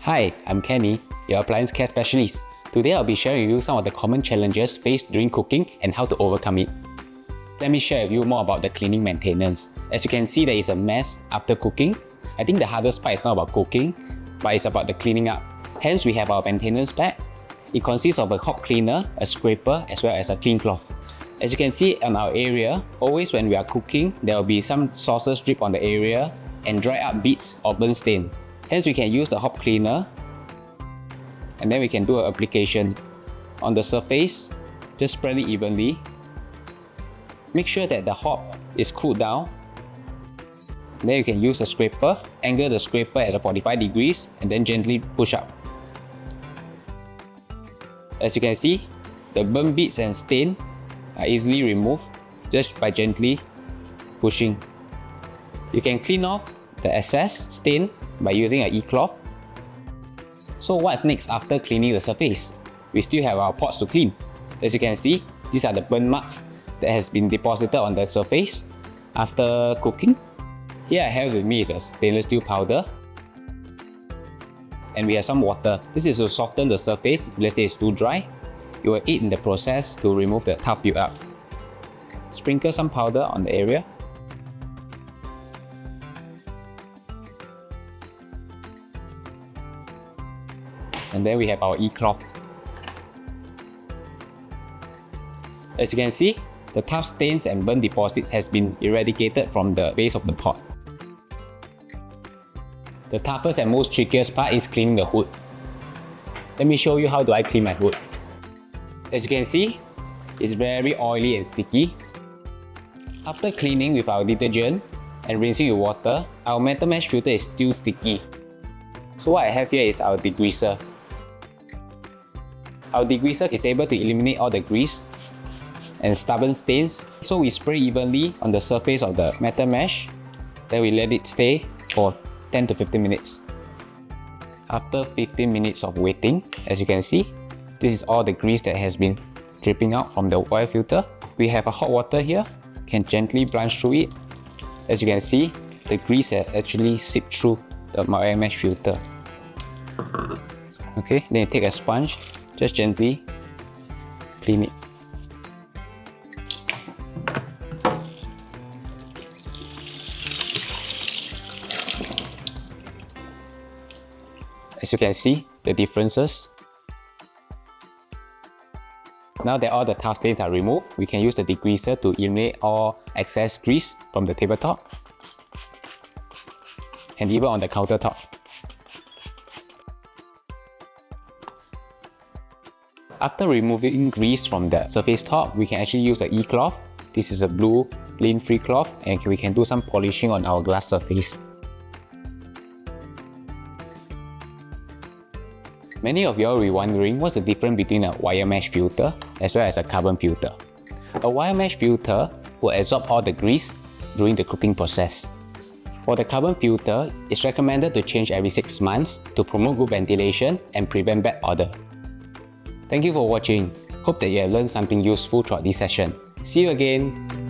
Hi, I'm Kenny, your Appliance Care Specialist. Today I'll be sharing with you some of the common challenges faced during cooking and how to overcome it. Let me share with you more about the cleaning maintenance. As you can see, there is a mess after cooking. I think the hardest part is not about cooking, but it's about the cleaning up. Hence, we have our maintenance pack. It consists of a hob cleaner, a scraper, as well as a clean cloth. As you can see on our area, always when we are cooking, there will be some sauces drip on the area and dry up bits or burn stain. Hence, we can use the hob cleaner and then we can do an application on the surface. Just spread it evenly. Make sure that the hob is cooled down. Then you can use the scraper, angle the scraper at 45 degrees and then gently push up. As you can see, the burn bits and stain are easily removed just by gently pushing. You can clean off the excess stain by using an e-cloth. So what's next after cleaning the surface? We still have our pots to clean. As you can see, these are the burn marks that has been deposited on the surface after cooking. Here I have with me is a stainless steel powder. And we have some water. This is to soften the surface. If let's say it's too dry, it will aid in the process to remove the tough build-up. Sprinkle some powder on the area. And then we have our e-cloth. As you can see, the tough stains and burn deposits has been eradicated from the base of the pot. The toughest and most trickiest part is cleaning the hood. Let me show you how do I clean my hood. As you can see, it's very oily and sticky. After cleaning with our detergent and rinsing with water, our metal mesh filter is still sticky. So what I have here is our degreaser. Our degreaser is able to eliminate all the grease and stubborn stains. So we spray evenly on the surface of the metal mesh. Then we let it stay for 10 to 15 minutes. After 15 minutes of waiting, as you can see, this is all the grease that has been dripping out from the oil filter. We have a hot water here, can gently plunge through it. As you can see, the grease has actually seeped through the oil mesh filter. Okay, then you take a sponge, just gently clean it. As you can see, the differences. Now that all the tough stains are removed, we can use the degreaser to eliminate all excess grease from the tabletop and even on the countertop. After removing grease from the surface top, we can actually use the e-cloth. This is a blue lint-free cloth and we can do some polishing on our glass surface. Many of you will be wondering what's the difference between a wire mesh filter as well as a carbon filter. A wire mesh filter will absorb all the grease during the cooking process. For the carbon filter, it's recommended to change every 6 months to promote good ventilation and prevent bad odor. Thank you for watching. Hope that you have learned something useful throughout this session. See you again!